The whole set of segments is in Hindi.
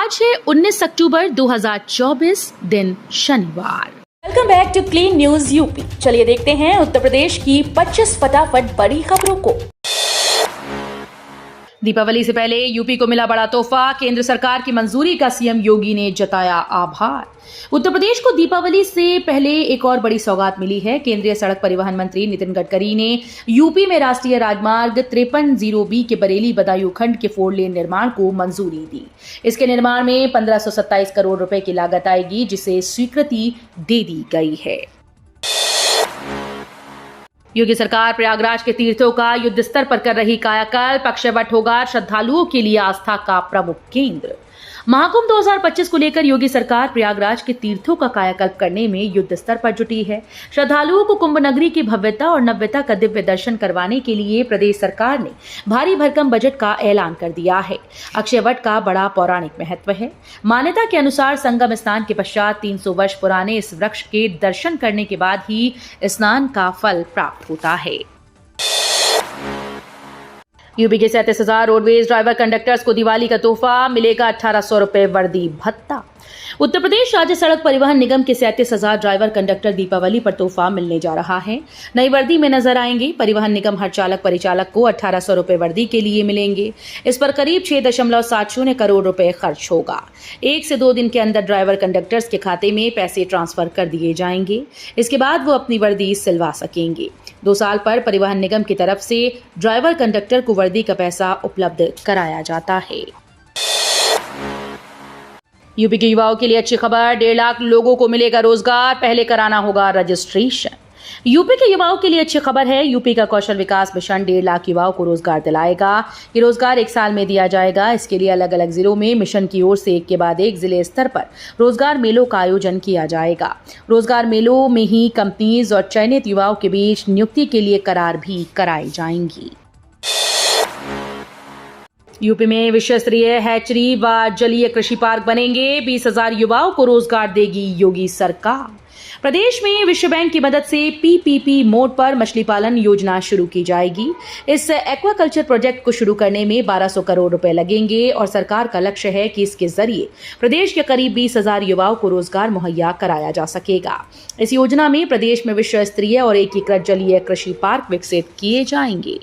आज है 19 अक्टूबर 2024 दिन शनिवार। Welcome back to clean news UP. चलिए देखते हैं उत्तर प्रदेश की 25 फटाफट बड़ी खबरों को। दीपावली से पहले यूपी को मिला बड़ा तोहफा, केंद्र सरकार की मंजूरी का सीएम योगी ने जताया आभार। उत्तर प्रदेश को दीपावली से पहले एक और बड़ी सौगात मिली है। केंद्रीय सड़क परिवहन मंत्री नितिन गडकरी ने यूपी में राष्ट्रीय राजमार्ग 53-0B के बरेली बदायूं खंड के 4 लेन निर्माण को मंजूरी दी। इसके निर्माण में 1527 करोड़ रुपए की लागत आएगी, जिसे स्वीकृति दे दी गई है। योगी सरकार प्रयागराज के तीर्थों का युद्ध स्तर पर कर रही कायाकल्प। अक्षय वट होगा श्रद्धालुओं के लिए आस्था का प्रमुख केंद्र। महाकुंभ 2025 को लेकर योगी सरकार प्रयागराज के तीर्थों का कायाकल्प करने में युद्ध स्तर पर जुटी है। श्रद्धालुओं को कुंभ नगरी की भव्यता और नव्यता का दिव्य दर्शन करवाने के लिए प्रदेश सरकार ने भारी भरकम बजट का ऐलान कर दिया है। अक्षय वट का बड़ा पौराणिक महत्व है। मान्यता के अनुसार संगम स्नान के पश्चात 300 वर्ष पुराने इस वृक्ष के दर्शन करने के बाद ही स्नान का फल प्राप्त होता है। यूपी के 37,000 रोडवेज ड्राइवर कंडक्टर्स को दिवाली का तोहफा, मिलेगा 1800 रुपए वर्दी भत्ता। उत्तर प्रदेश राज्य सड़क परिवहन निगम के 37,000 ड्राइवर कंडक्टर दीपावली पर तोहफा मिलने जा रहा है। नई वर्दी में नजर आएंगे। परिवहन निगम हर चालक परिचालक को 1800 रुपए वर्दी के लिए मिलेंगे। इस पर करीब 6.70 करोड़ रुपए खर्च होगा। 1 से 2 दिन के अंदर ड्राइवर कंडक्टर्स के खाते में पैसे ट्रांसफर कर दिए जाएंगे। इसके बाद वो अपनी वर्दी सिलवा सकेंगे। 2 साल पर परिवहन निगम की तरफ से ड्राइवर कंडक्टर को वर्दी का पैसा उपलब्ध कराया जाता है। यूपी के युवाओं के लिए अच्छी खबर, 1.5 लाख लोगों को मिलेगा रोजगार, पहले कराना होगा रजिस्ट्रेशन। यूपी के युवाओं के लिए अच्छी खबर है। यूपी का कौशल विकास मिशन 1.5 लाख युवाओं को रोजगार दिलाएगा। ये रोजगार 1 साल में दिया जाएगा। इसके लिए अलग अलग जिलों में मिशन की ओर से एक के बाद एक जिले स्तर पर रोजगार मेलों का आयोजन किया जाएगा। रोजगार मेलों में ही कंपनीज और चयनित युवाओं के बीच नियुक्ति के लिए करार भी कराई जाएंगी। यूपी में विश्व स्तरीय हैचरी व जलीय कृषि पार्क बनेंगे। 20,000 युवाओं को रोजगार देगी योगी सरकार। प्रदेश में विश्व बैंक की मदद से PPP मोड पर मछली पालन योजना शुरू की जाएगी। इस एक्वाकल्चर प्रोजेक्ट को शुरू करने में 1200 करोड़ रुपए लगेंगे और सरकार का लक्ष्य है कि इसके जरिए प्रदेश के करीब 20,000 युवाओं को रोजगार मुहैया कराया जा सकेगा। इस योजना में प्रदेश में विश्व स्तरीय और एकीकृत जलीय कृषि पार्क विकसित किए जाएंगे।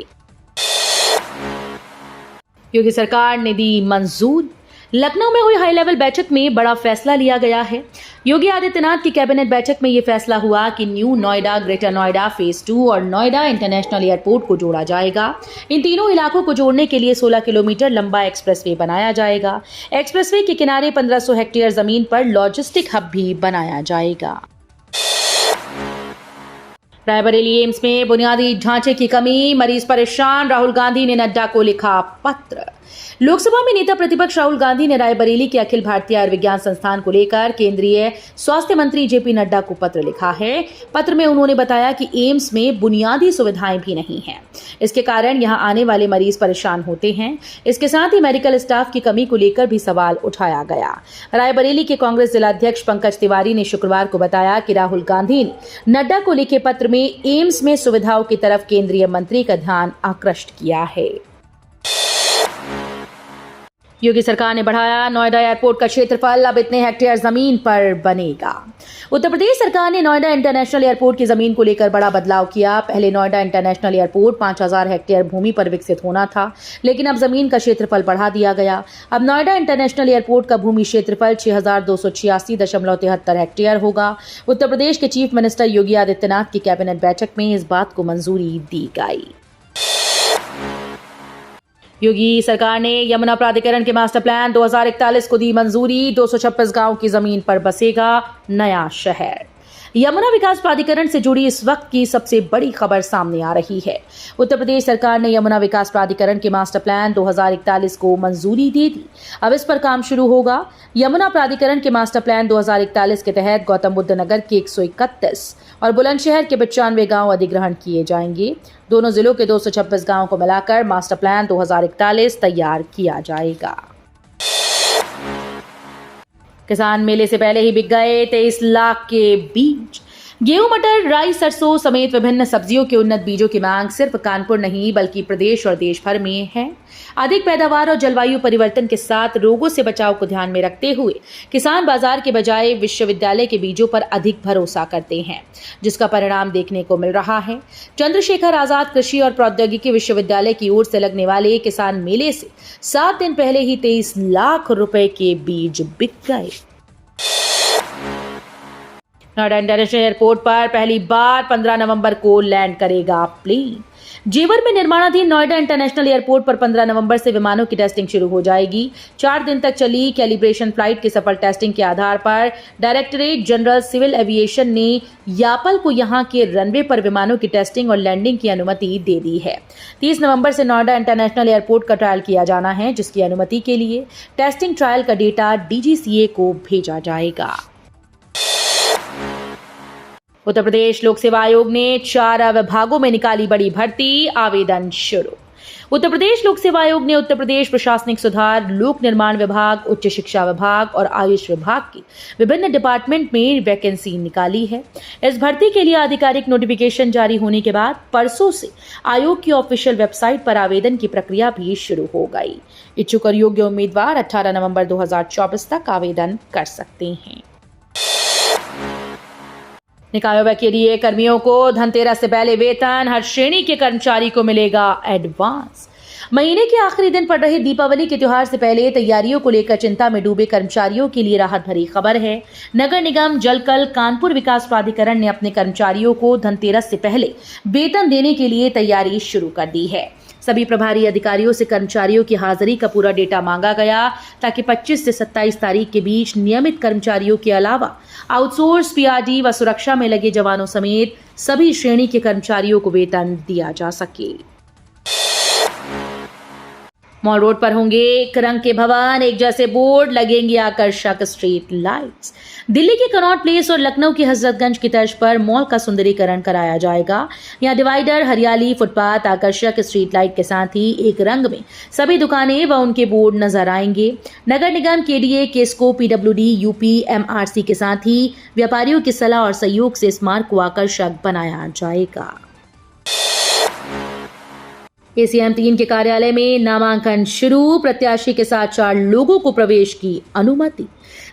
योगी सरकार ने दी मंजूरी। लखनऊ में हुई हाई लेवल बैठक में बड़ा फैसला लिया गया है। योगी आदित्यनाथ की कैबिनेट बैठक में यह फैसला हुआ कि new Noida, greater Noida phase 2 और नोएडा इंटरनेशनल एयरपोर्ट को जोड़ा जाएगा। इन तीनों इलाकों को जोड़ने के लिए 16 किलोमीटर लंबा एक्सप्रेसवे बनाया जाएगा। एक्सप्रेसवे के किनारे 1500 हेक्टेयर जमीन पर लॉजिस्टिक हब भी बनाया जाएगा। रायबरेली एम्स में बुनियादी ढांचे की कमी, मरीज परेशान, राहुल गांधी ने नड्डा को लिखा पत्र। लोकसभा में नेता प्रतिपक्ष राहुल गांधी ने रायबरेली के अखिल भारतीय आयुर्विज्ञान संस्थान को लेकर केंद्रीय स्वास्थ्य मंत्री JP नड्डा को पत्र लिखा है। पत्र में उन्होंने बताया कि एम्स में बुनियादी सुविधाएं भी नहीं हैं। इसके कारण यहां आने वाले मरीज परेशान होते हैं। इसके साथ ही मेडिकल स्टाफ की कमी को लेकर भी सवाल उठाया गया। रायबरेली के कांग्रेस जिलाध्यक्ष पंकज तिवारी ने शुक्रवार को बताया कि राहुल गांधी ने नड्डा को लिखे पत्र में एम्स में सुविधाओं की तरफ केंद्रीय मंत्री का ध्यान आकृष्ट किया है। योगी सरकार ने बढ़ाया नोएडा एयरपोर्ट का क्षेत्रफल, अब इतने हेक्टेयर जमीन पर बनेगा। उत्तर प्रदेश सरकार ने नोएडा इंटरनेशनल एयरपोर्ट की जमीन को लेकर बड़ा बदलाव किया। पहले नोएडा इंटरनेशनल एयरपोर्ट 5000 हेक्टेयर भूमि पर विकसित होना था, लेकिन अब जमीन का क्षेत्रफल बढ़ा दिया गया। अब नोएडा इंटरनेशनल एयरपोर्ट का भूमि क्षेत्रफल 6286.73 हेक्टेयर होगा। उत्तर प्रदेश के चीफ मिनिस्टर योगी आदित्यनाथ की कैबिनेट बैठक में इस बात को मंजूरी दी गई। योगी सरकार ने यमुना प्राधिकरण के मास्टर प्लान 2041 को दी मंजूरी। 226 गांव की जमीन पर बसेगा नया शहर। यमुना विकास प्राधिकरण से जुड़ी इस वक्त की सबसे बड़ी खबर सामने आ रही है। उत्तर प्रदेश सरकार ने यमुना विकास प्राधिकरण के मास्टर प्लान 2041 को मंजूरी दे दी। अब इस पर काम शुरू होगा। यमुना प्राधिकरण के मास्टर प्लान 2041 के तहत गौतम बुद्ध नगर के 131 और बुलंदशहर के 95 गांव अधिग्रहण किए जाएंगे। दोनों जिलों के 226 गांव को मिलाकर मास्टर प्लान 2041 तैयार किया जाएगा। किसान मेले से पहले ही बिक गए 23 लाख के बीज। गेहूं, मटर, राई, सरसों समेत विभिन्न सब्जियों के उन्नत बीजों की मांग सिर्फ कानपुर नहीं बल्कि प्रदेश और देश भर में है। अधिक पैदावार और जलवायु परिवर्तन के साथ रोगों से बचाव को ध्यान में रखते हुए किसान बाजार के बजाय विश्वविद्यालय के बीजों पर अधिक भरोसा करते हैं, जिसका परिणाम देखने को मिल रहा है। चंद्रशेखर आजाद कृषि और प्रौद्योगिकी विश्वविद्यालय की ओर से लगने वाले किसान मेले से 7 दिन पहले ही 23 लाख रुपए के बीज बिक गए। नोएडा इंटरनेशनल एयरपोर्ट पर पहली बार 15 नवंबर को लैंड करेगा प्लेन। जेवर में निर्माणाधीन नोएडा इंटरनेशनल एयरपोर्ट पर 15 नवंबर से विमानों की टेस्टिंग शुरू हो जाएगी। 4 दिन तक चली कैलिब्रेशन फ्लाइट की सफल टेस्टिंग के आधार पर डायरेक्टरेट जनरल सिविल एविएशन ने यापल को यहां के रनवे पर विमानों की टेस्टिंग और लैंडिंग की अनुमति दे दी है। 30 नवंबर से नोएडा इंटरनेशनल एयरपोर्ट का ट्रायल किया जाना है, जिसकी अनुमति के लिए टेस्टिंग ट्रायल का डेटा DGCA को भेजा जाएगा। उत्तर प्रदेश लोक सेवा आयोग ने 4 विभागों में निकाली बड़ी भर्ती, आवेदन शुरू। उत्तर प्रदेश लोक सेवा आयोग ने उत्तर प्रदेश प्रशासनिक सुधार, लोक निर्माण विभाग, उच्च शिक्षा विभाग और आयुष विभाग की विभिन्न डिपार्टमेंट में वैकेंसी निकाली है। इस भर्ती के लिए आधिकारिक नोटिफिकेशन जारी होने के बाद परसों से आयोग की ऑफिशियल वेबसाइट पर आवेदन की प्रक्रिया भी शुरू हो गई। इच्छुक और योग्य उम्मीदवार 18 नवंबर 2024 तक आवेदन कर सकते हैं। निकायों के लिए कर्मियों को धनतेरस से पहले वेतन, हर श्रेणी के कर्मचारी को मिलेगा एडवांस। महीने के आखिरी दिन पड़ रहे दीपावली के त्योहार से पहले तैयारियों को लेकर चिंता में डूबे कर्मचारियों के लिए राहत भरी खबर है। नगर निगम जलकल कानपुर विकास प्राधिकरण ने अपने कर्मचारियों को धनतेरस से पहले वेतन देने के लिए तैयारी शुरू कर दी है। सभी प्रभारी अधिकारियों से कर्मचारियों की हाजिरी का पूरा डेटा मांगा गया ताकि 25 से 27 तारीख के बीच नियमित कर्मचारियों के अलावा आउटसोर्स, PRD व सुरक्षा में लगे जवानों समेत सभी श्रेणी के कर्मचारियों को वेतन दिया जा सके। मॉल रोड पर होंगे एक रंग के भवन, एक जैसे बोर्ड, लगेंगे आकर्षक स्ट्रीट लाइट्स। दिल्ली के कनॉट प्लेस और लखनऊ की हजरतगंज की तर्ज पर मॉल का सुंदरीकरण कराया जाएगा। यहाँ डिवाइडर, हरियाली, फुटपाथ, आकर्षक स्ट्रीट लाइट के साथ ही एक रंग में सभी दुकानें व उनके बोर्ड नजर आएंगे। नगर निगम, KDA, KESCO, PWD, UP, MRC के साथ ही व्यापारियों की सलाह और सहयोग से इस मार्ग को आकर्षक बनाया जाएगा। ACM 3 के कार्यालय में नामांकन शुरू, प्रत्याशी के साथ 4 लोगों को प्रवेश की अनुमति।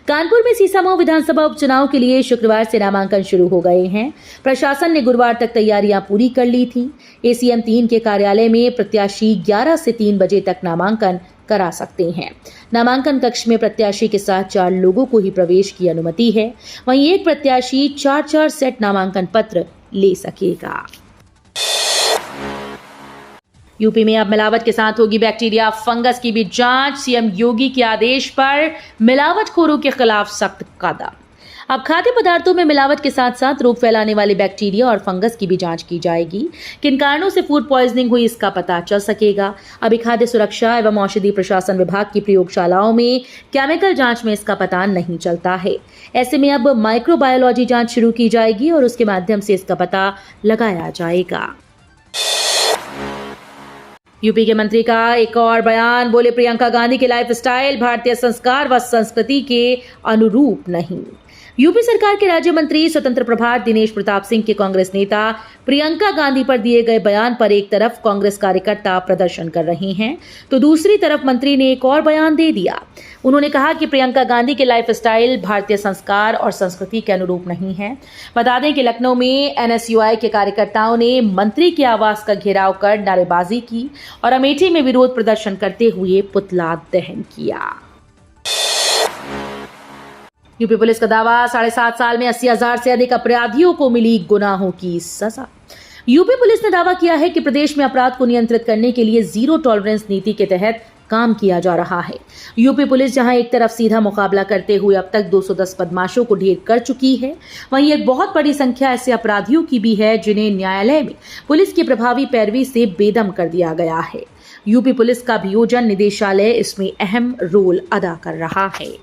कानपुर में सीसामऊ विधानसभा उपचुनाव के लिए शुक्रवार से नामांकन शुरू हो गए हैं। प्रशासन ने गुरुवार तक तैयारियां पूरी कर ली थी। ACM 3 के कार्यालय में प्रत्याशी 11 से 3 बजे तक नामांकन करा सकते हैं। नामांकन कक्ष में प्रत्याशी के साथ 4 लोगों को ही प्रवेश की अनुमति है। वहीं एक प्रत्याशी 4-4 सेट नामांकन पत्र ले सकेगा। यूपी में अब मिलावट के साथ होगी बैक्टीरिया, फंगस की भी जांच। CM योगी के आदेश पर मिलावटखोरों के खिलाफ सख्त कदम। अब खाद्य पदार्थों में मिलावट के साथ साथ रोग फैलाने वाले बैक्टीरिया और फंगस की भी जांच की जाएगी। किन कारणों से फूड पॉइजनिंग हुई, इसका पता चल सकेगा। अभी खाद्य सुरक्षा एवं औषधि प्रशासन विभाग की प्रयोगशालाओं में केमिकल जांच में इसका पता नहीं चलता है। ऐसे में अब माइक्रोबायोलॉजी जांच शुरू की जाएगी और उसके माध्यम से इसका पता लगाया जाएगा। यूपी के मंत्री का एक और बयान, बोले प्रियंका गांधी के लाइफस्टाइल भारतीय संस्कार व संस्कृति के अनुरूप नहीं। यूपी सरकार के राज्य मंत्री स्वतंत्र प्रभार दिनेश प्रताप सिंह के कांग्रेस नेता प्रियंका गांधी पर दिए गए बयान पर एक तरफ कांग्रेस कार्यकर्ता प्रदर्शन कर रहे हैं तो दूसरी तरफ मंत्री ने एक और बयान दे दिया। उन्होंने कहा कि प्रियंका गांधी के लाइफस्टाइल भारतीय संस्कार और संस्कृति के अनुरूप नहीं है। बता दें कि लखनऊ में NSUI के कार्यकर्ताओं ने मंत्री के आवास का घेराव कर नारेबाजी की और अमेठी में विरोध प्रदर्शन करते हुए पुतला दहन किया। यूपी पुलिस का दावा, 7.5 साल में 80,000 से अधिक अपराधियों को मिली गुनाहों की सजा। यूपी पुलिस ने दावा किया है कि प्रदेश में अपराध को नियंत्रित करने के लिए जीरो टॉलरेंस नीति के तहत काम किया जा रहा है। यूपी पुलिस जहां एक तरफ सीधा मुकाबला करते हुए अब तक 210 बदमाशों को ढेर कर चुकी है, वहीं एक बहुत बड़ी संख्या ऐसे अपराधियों की भी है जिन्हें न्यायालय में पुलिस की प्रभावी पैरवी से बेदम कर दिया गया है। यूपी पुलिस का अभियोजन निदेशालय इसमें अहम रोल अदा कर रहा है।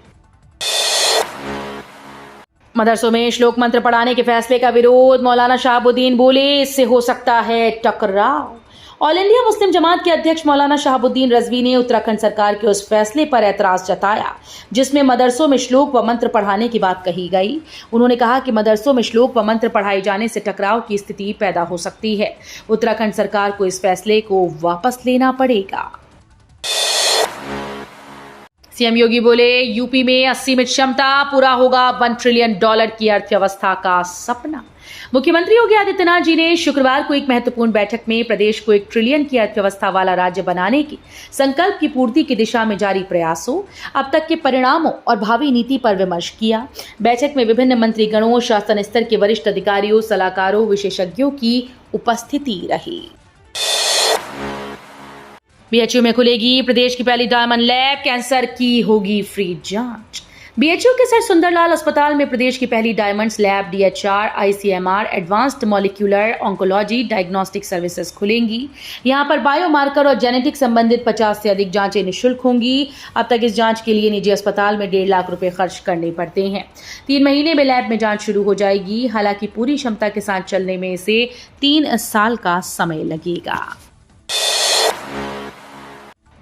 मदरसों में श्लोक मंत्र पढ़ाने के फैसले का विरोध, मौलाना शहाबुद्दीन बोले इससे हो सकता है टकराव। ऑल इंडिया मुस्लिम जमात के अध्यक्ष मौलाना शहाबुद्दीन रजवी ने उत्तराखंड सरकार के उस फैसले पर एतराज जताया जिसमें मदरसों में श्लोक व मंत्र पढ़ाने की बात कही गई। उन्होंने कहा कि मदरसों में श्लोक व मंत्र पढ़ाए जाने से टकराव की स्थिति पैदा हो सकती है। उत्तराखंड सरकार को इस फैसले को वापस लेना पड़ेगा। सीएम योगी बोले, यूपी में असीमित क्षमता, पूरा होगा $1 ट्रिलियन की अर्थव्यवस्था का सपना। मुख्यमंत्री योगी आदित्यनाथ जी ने शुक्रवार को एक महत्वपूर्ण बैठक में प्रदेश को 1 ट्रिलियन की अर्थव्यवस्था वाला राज्य बनाने की संकल्प की पूर्ति की दिशा में जारी प्रयासों, अब तक के परिणामों और भावी नीति पर विमर्श किया। बैठक में विभिन्न मंत्रीगणों, शासन स्तर के वरिष्ठ अधिकारियों, सलाहकारों, विशेषज्ञों की उपस्थिति रही। बीएचयू में खुलेगी प्रदेश की पहली डायमंड लैब, कैंसर की होगी फ्री जांच। बीएचयू के सर सुंदरलाल अस्पताल में प्रदेश की पहली diamonds lab DHR, ICMR, advanced molecular oncology diagnostic services खुलेंगी। यहां पर बायोमार्कर और जेनेटिक संबंधित 50 से अधिक जांचें निःशुल्क होंगी। अब तक इस जांच के लिए निजी अस्पताल में 1.5 लाख रुपए खर्च करने पड़ते हैं। 3 महीने में लैब में जांच शुरू हो जाएगी। हालांकि पूरी क्षमता के साथ चलने में इसे 3 साल का समय लगेगा।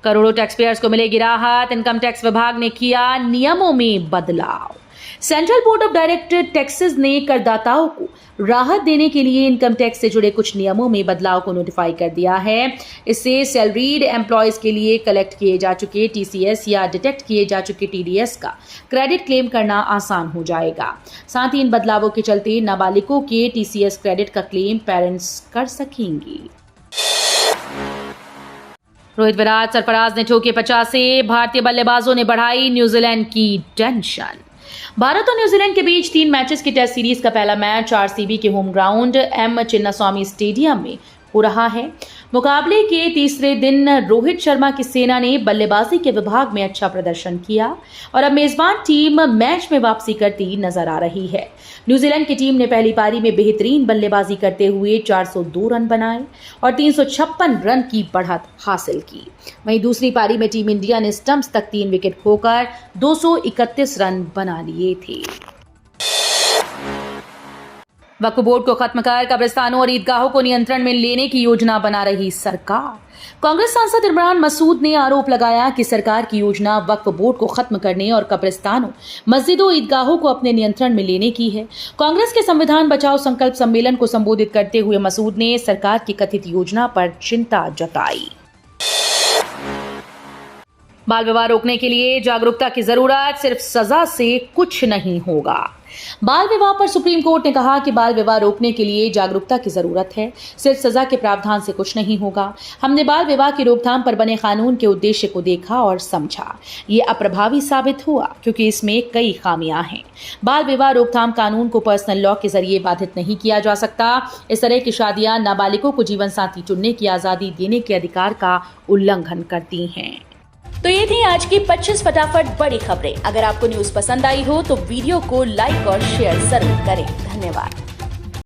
करोड़ों टैक्स पेयर्स को मिलेगी राहत, इनकम टैक्स विभाग ने किया नियमों में बदलाव। Central board of direct taxes ने करदाताओं को राहत देने के लिए इनकम टैक्स से जुड़े कुछ नियमों में बदलाव को नोटिफाई कर दिया है। इससे सैलरीड एम्प्लॉयज के लिए कलेक्ट किए जा चुके टीसीएस या डिटेक्ट किए जा चुके टीडीएस का क्रेडिट क्लेम करना आसान हो जाएगा। साथ ही इन बदलावों के चलते नाबालिगों के टीसीएस क्रेडिट का क्लेम पेरेंट्स कर सकेंगी। रोहित, विराट, सरफराज ने ठोके 50, भारतीय बल्लेबाजों ने बढ़ाई न्यूजीलैंड की टेंशन। भारत और न्यूजीलैंड के बीच 3 मैचेस की टेस्ट सीरीज का पहला मैच आरसीबी के home ground M Chinnaswamy stadium में हो रहा है। मुकाबले के तीसरे दिन रोहित शर्मा की सेना ने बल्लेबाजी के विभाग में अच्छा प्रदर्शन किया और अब मेजबान टीम मैच में वापसी करती नजर आ रही है। न्यूजीलैंड की टीम ने पहली पारी में बेहतरीन बल्लेबाजी करते हुए 402 रन बनाए और 356 रन की बढ़त हासिल की। वहीं दूसरी पारी में टीम इंडिया ने स्टंप्स तक 3 विकेट खोकर 231 रन बना लिए थे। वक्फ बोर्ड को खत्म कर कब्रिस्तानों और ईदगाहों को नियंत्रण में लेने की योजना बना रही सरकार। कांग्रेस सांसद इमरान मसूद ने आरोप लगाया कि सरकार की योजना वक्फ बोर्ड को खत्म करने और कब्रिस्तानों, मस्जिदों, ईदगाहों को अपने नियंत्रण में लेने की है। कांग्रेस के संविधान बचाओ संकल्प सम्मेलन को संबोधित करते हुए मसूद ने सरकार की कथित योजना पर चिंता जताई। बाल विवाह रोकने के लिए जागरूकता की जरूरत, सिर्फ सजा से कुछ नहीं होगा। बाल विवाह पर सुप्रीम कोर्ट ने कहा कि बाल विवाह रोकने के लिए जागरूकता की जरूरत है, सिर्फ सजा के प्रावधान से कुछ नहीं होगा। हमने बाल विवाह की रोकथाम पर बने कानून के उद्देश्य को देखा और समझा। ये अप्रभावी साबित हुआ क्योंकि इसमें कई खामियां हैं। बाल विवाह रोकथाम कानून को पर्सनल लॉ के जरिए बाधित नहीं किया जा सकता। इस तरह की शादियां नाबालिगों को जीवन साथी चुनने की आजादी देने के अधिकार का उल्लंघन करती हैं। तो ये थी आज की 25 फटाफट बड़ी खबरें। अगर आपको न्यूज पसंद आई हो तो वीडियो को लाइक और शेयर जरूर करें। धन्यवाद।